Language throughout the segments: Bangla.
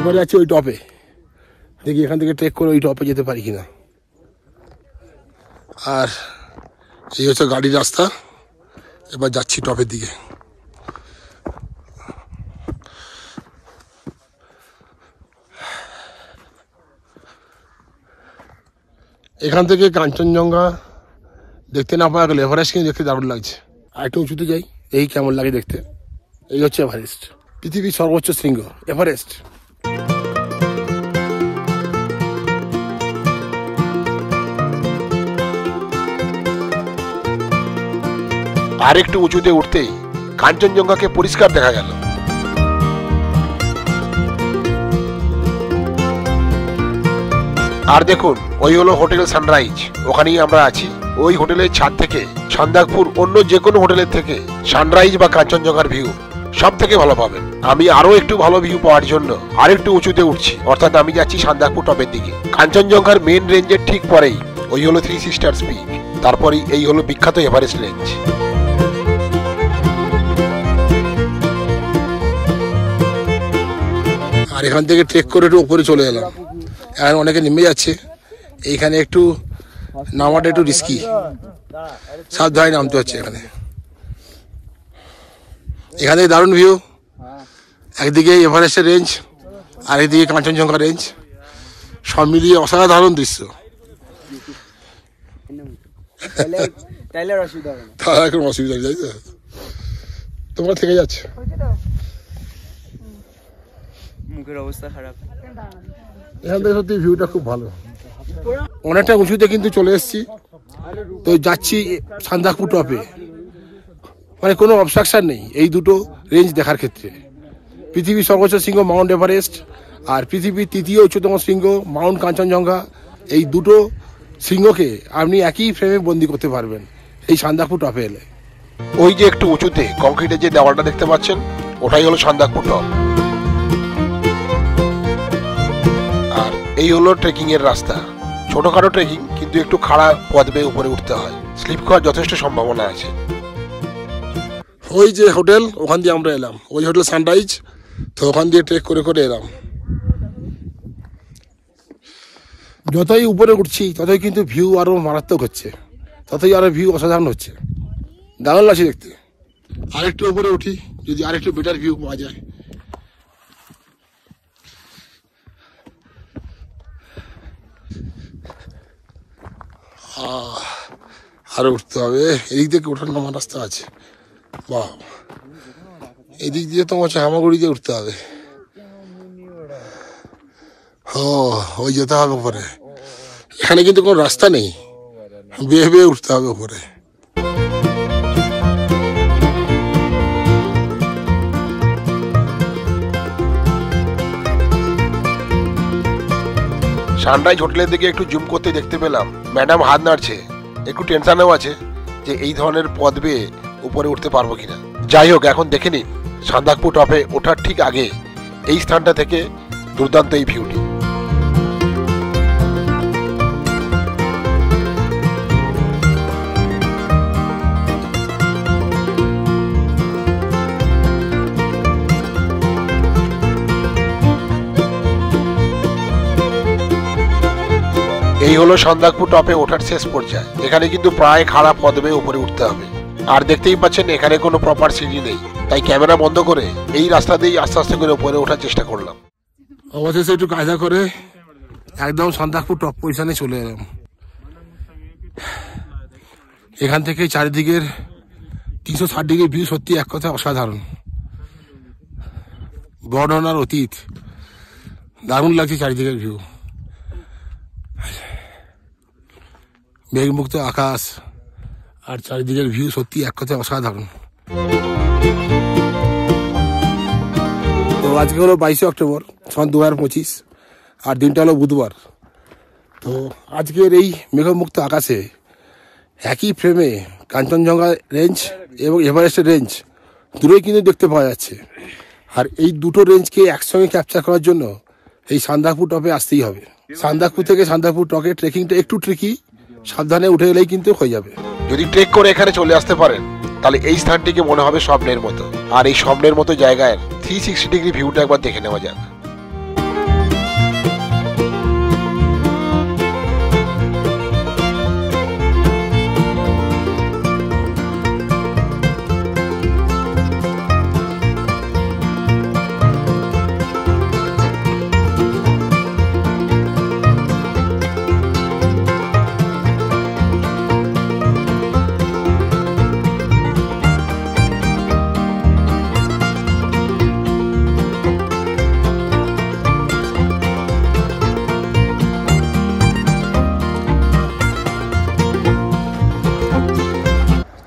এবারে যাচ্ছি ওই টপে, দেখি এখান থেকে ট্রেক করে ওই টপে যেতে পারি কিনা। আর এই হচ্ছে গাড়ির রাস্তা, এবার যাচ্ছি টপের দিকে। এখান থেকে কাঞ্চনজঙ্ঘা দেখতে না পাওয়া গেলে এভারেস্ট কিন্তু দেখতে দারুণ লাগছে। আর একটু উঁচুতে যাই, এই কেমন লাগে দেখতে। এই হচ্ছে এভারেস্ট, পৃথিবীর সর্বোচ্চ শৃঙ্গ এভারেস্ট। আর একটু উঁচুতে উঠতেই কাঞ্চনজঙ্ঘাকে পরিষ্কার দেখা গেল। আর দেখুন, ওই হলো হোটেল সানরাইজ, ওখানেই আমরা আছি। ওই হোটেলের ছাদ থেকে সান্দাকফু অন্য যে কোনো হোটেলের থেকে সানরাইজ বা কাঞ্চনজঙ্ঘার ভিউ সব থেকে ভালো পাবেন। আমি আরো একটু ভালো ভিউ পাওয়ার জন্য আর একটু উঁচুতে উঠছি, অর্থাৎ আমি যাচ্ছি সান্দাকফু টপের দিকে। কাঞ্চনজঙ্ঘার মেন রেঞ্জের ঠিক পরেই ওই হলো থ্রি সিস্টার্স পিক, তারপরেই এই হলো বিখ্যাত এভারেস্ট রেঞ্জ। আর এখান থেকে ট্রেক করে একটু উপরে চলে এলাম। এখন অনেকে নেমে যাচ্ছে, এইখানে একটু নামাটা একটু রিস্কি, সাবধানে নামতে হচ্ছে। এখানে এখান থেকে দারুণ ভিউ, একদিকে এভারেস্টের রেঞ্জ আর একদিকে কাঞ্চনজঙ্ঘা রেঞ্জ, সব মিলিয়ে অসাধারণ দৃশ্য। তার এখন অসুবিধা নেই, তাই তো? তোমরা থেকে যাচ্ছে, মুখের অবস্থা খারাপ। এখান থেকে সত্যি ভিউটা খুব ভালো। অনেকটা উঁচুতে কিন্তু চলে এসেছি, তো যাচ্ছি সান্দাকফু টপে। মানে কোনো অবস্ট্রাকশন নেই এই দুটো রেঞ্জ দেখার ক্ষেত্রে। পৃথিবীর সর্বোচ্চ শৃঙ্গ মাউন্ট এভারেস্ট আর পৃথিবীর তৃতীয় উচ্চতম শৃঙ্গ মাউন্ট কাঞ্চনজঙ্ঘা, এই দুটো শৃঙ্গকে আপনি একই ফ্রেমে বন্দি করতে পারবেন এই সান্দাকফু টপে এলে। ওই যে একটু উঁচুতে কংক্রিটের যে দেওয়ালটা দেখতে পাচ্ছেন, ওটাই হলো সান্দাকফু টপ। আর এই হলো ট্রেকিং এর রাস্তা, ছোটখাটো ট্রেকিং, কিন্তু একটু খাড়া পথ বেয়ে উপরে উঠতে হয়, স্লিপ খাওয়ার যথেষ্ট সম্ভাবনা আছে। ওই যে হোটেল, ওখান দিয়ে আমরা এলাম, ওই হোটেল সানরাইজ, তো ওখান দিয়ে ট্রেক করে করে এলাম। যতই উপরে উঠছি ততই কিন্তু ভিউ আরো মারাত্মক হচ্ছে, ততই আরো ভিউ অসাধারণ হচ্ছে, দারুণ লাগছে দেখতে। আরেকটু উপরে উঠি, যদি আরেকটু বেটার ভিউ পাওয়া যায়। আরো উঠতে হবে, এদিক থেকে ওঠার নামার রাস্তা আছে। বাহ, এদিক দিয়ে তো হচ্ছে হামাগুড়ি দিয়ে উঠতে হবে। ওই যেতে হবে উপরে, এখানে কিন্তু কোনো রাস্তা নেই, বেয়ে বেয়ে উঠতে হবে উপরে। সানরাইজ হোটেলের দিকে একটু জুম করতে দেখতে পেলাম ম্যাডাম হাত নাড়ছে, একটু টেনশনেও আছে যে এই ধরনের পথ বেয়ে উপরে উঠতে পারবো কিনা। যাই হোক, এখন দেখে নিন সান্দাকফু টপে ওঠার ঠিক আগে এই স্থানটা থেকে দুর্দান্ত এই ভিউটি। এই হলো সান্দাকফু টপে ওঠার শেষ পর্যায়ে। এখানে কিন্তু প্রায় খাড়া পথ বেয়ে উপরে উঠতে হবে, আর দেখতেই পাচ্ছেন এখানে কোনো প্রপার সিঁড়ি নেই, তাই ক্যামেরা বন্ধ করে এই রাস্তা দিয়েই আস্তে আস্তে করে উপরে ওঠার চেষ্টা করলাম। অবশেষে একটু কায়দা করে একদম সান্দাকফু টপ পজিশনে চলে এলাম। এখান থেকে চারিদিকের 360 ডিগ্রি ভিউ সত্যি এক কথা অসাধারণ, বর্ণনার অতীত, দারুণ লাগছে চারিদিকের ভিউ। মেঘমুক্ত আকাশ আর চারিদিকের ভিউ সত্যি এক কথায় অসাধারণ। তো আজকে হলো 22শে অক্টোবর, সন 2025, আর দিনটা হলো বুধবার। তো আজকের এই মেঘমুক্ত আকাশে একই ফ্রেমে কাঞ্চনজঙ্ঘা রেঞ্জ এবং এভারেস্টের রেঞ্জ দূরেই কিন্তু দেখতে পাওয়া যাচ্ছে। আর এই দুটো রেঞ্জকে একসঙ্গে ক্যাপচার করার জন্য এই সান্দাকফু টপে আসতেই হবে। সান্দাকফু থেকে সান্দাকফু টপে ট্রেকিংটা একটু ট্রিকি, সাবধানে উঠে এলেই কিন্তু হয়ে যাবে। যদি ট্রেক করে এখানে চলে আসতে পারেন তাহলে এই স্থানটিকে মনে হবে স্বপ্নের মতো। আর এই স্বপ্নের মতো জায়গায় 360 ডিগ্রি ভিউটা একবার দেখে নেওয়া যাক।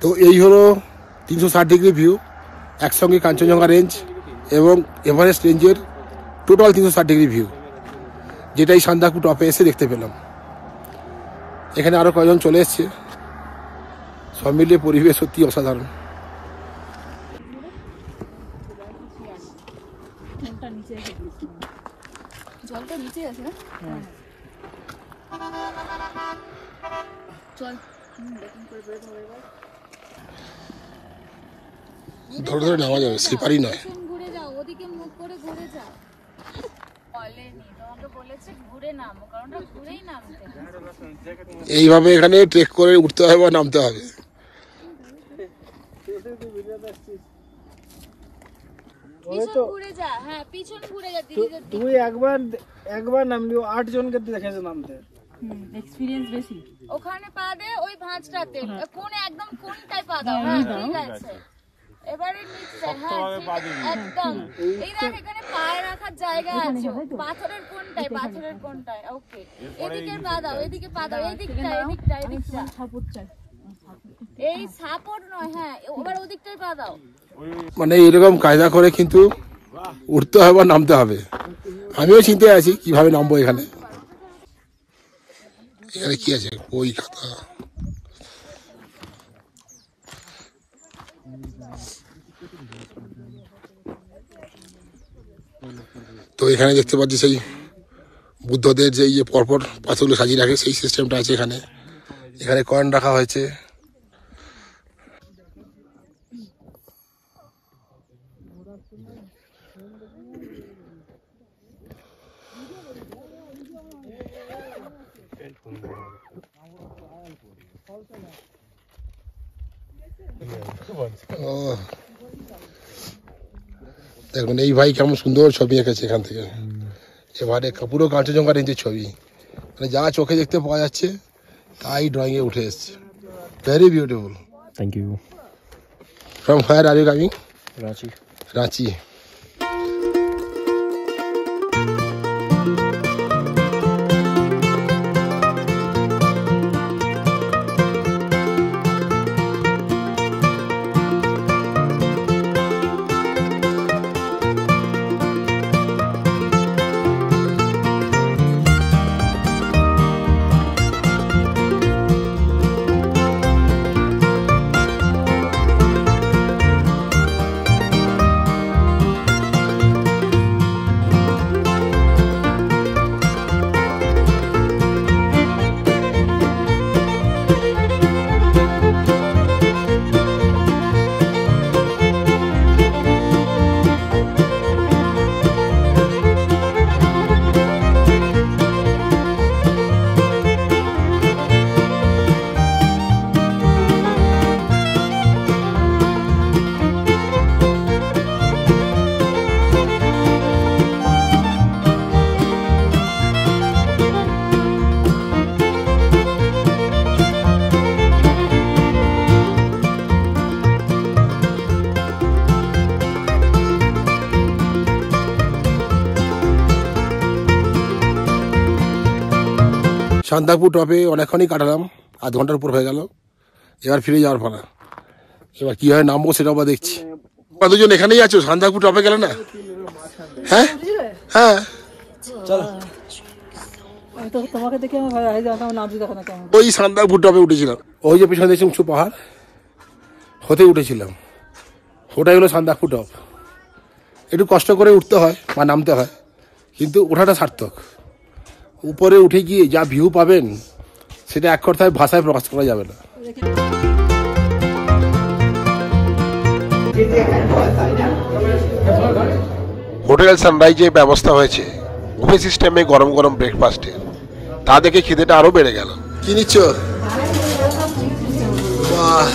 তো এই হলো 360 ডিগ্রি ভিউ, একসঙ্গে কাঞ্চনজঙ্ঘা রেঞ্জ এবং এভারেস্ট রেঞ্জের টোটাল 360 ডিগ্রি ভিউ, যেটা এই সান্দাকফু টপে এসে দেখতে পেলাম। এখানে আরও কয়েকজন চলে এসছে, সব মিলিয়ে পরিবেশ সত্যি অসাধারণ। জলটা নিচে আছে না? চল ধরে ধরে নেওয়া যাবে, স্লিপারই নয়। ঘুরে যাও, ওদিকে মুখ করে ঘুরে যাও। বলেনি তোমাকে, বলেছে ঘুরে নামো, কারণ ওটা ঘুরেই নামতে। এইভাবে এখানে ট্রেক করে উঠতে হবে বা নামতে হবে। পিছন ঘুরে যা, হ্যাঁ পিছন ঘুরে যা। তুই একবার নামলি, 8 জনকে দেখেছে নামতে। এক্সপেরিয়েন্স বেশি। ওখানে পা দে, ওই ভাঁজটাতে কোন একদম কোনটায় পা দাও। হ্যাঁ ঠিক আছে, এবারে নিচে। হ্যাঁ একদম। এই দেখ এখানে পায়ে রাখার জায়গা আছে, পাথরের কোনটায়, পাথরের কোনটায়। ওকে, এদিকে পা দাও, এদিকে পা দাও, এদিকটা এদিকটা এদিকটা। এই সাপোর্ট নয়, হ্যাঁ এবার ওদিকটায় পা দাও। মানে এরকম কায়দা করে কিন্তু উঠতে হবে বা নামতে হবে। আমিও চিন্তায় আছি কিভাবে নামবো। এখানে এখানে কি আছে, বই খাতা। তো এখানে দেখতে পাচ্ছি সেই বুদ্ধদের যে পরপর পাথরগুলো সাজিয়ে রাখে, সেই সিস্টেমটা আছে এখানে। এখানে কয়েন রাখা হয়েছে। দেখুন এই ভাই কেমন সুন্দর ছবি এঁকেছে এখান থেকে। এবারে পুরো কাঞ্চনজঙ্ঘা রেঞ্জের ছবি, মানে যা চোখে দেখতে পাওয়া যাচ্ছে তাই ড্রয়িংয়ে উঠে এসছে। Very beautiful. Thank you. From where are you coming? Ranchi. Ranchi. Sandakphu টপে অনেকক্ষণই কাটালাম, আধ ঘন্টার উপর হয়ে গেল। এবার ফিরে যাওয়ার পালা। এবার কি হয় নামবো সেটাও বা দেখছি। দুজন এখানেই আছো, সান্দাকফু টপে গেলে না? হ্যাঁ হ্যাঁ তোমাকে দেখে ওই সান্দাকফু টপে উঠেছিলাম। ওই যে পিছনে দেখছি উঁচু পাহাড়, হতে উঠেছিলাম। ওটাই হলো সান্দাকফু টপ। একটু কষ্ট করে উঠতে হয় বা নামতে হয়, কিন্তু ওঠাটা সার্থক। উপরে উঠে গিয়ে যা ভিউ পাবেন সেটা এক কথায় ভাষায় প্রকাশ করা যাবে না। হোটেল সানরাইজে ব্যবস্থা হয়েছে বুফে সিস্টেমে গরম গরম ব্রেকফাস্টে, তা দেখে খিদেটা আরো বেড়ে গেল। কি নিচ্ছ? বাহ,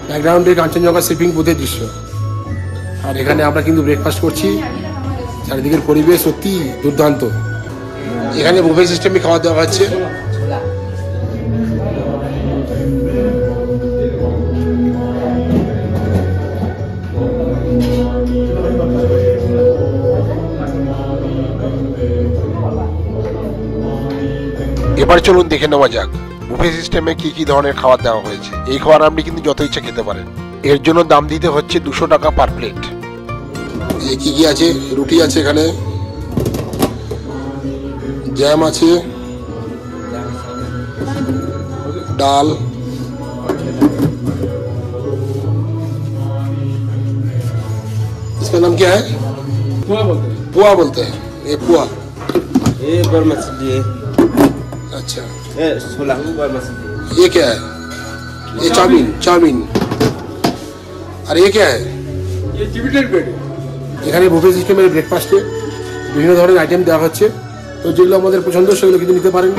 ব্যাকগ্রাউন্ডে কাঞ্চনজঙ্ঘা শিপিং বুথের দৃশ্য, আর এখানে আমরা কিন্তু ব্রেকফাস্ট করছি। চারিদিকের পরিবেশ সত্যি দুর্দান্ত। এখানে বুফে সিস্টেমে খাওয়া দাওয়া হচ্ছে, এবার চলুন দেখে নেওয়া যাক বুফে সিস্টেমে কি কি ধরনের খাবার দেওয়া হয়েছে। এই খাবার আপনি কিন্তু যত ইচ্ছা খেতে পারেন। এর জন্য দাম দিতে হচ্ছে 200 টাকা পার প্লেট। কি কি আছে? রুটি আছে, এখানে জ্যাম আছে, ডাল, इसका नाम क्या है? पुआ बोलते हैं। ये पुआ, ये बड़ मछली है। अच्छा। ये सोलांग बड़ मछली है। ये क्या है? ये चाउमीन। चाउमीन। और ये क्या है? ये डिविडेंड ब्रेड এখানে বুফে সিস্টেমের ব্রেকফাস্টে বিভিন্ন ধরনের আইটেম দেওয়া হচ্ছে। তো যেগুলো আমাদের পছন্দ সেগুলো কিন্তু নিতে পারেন।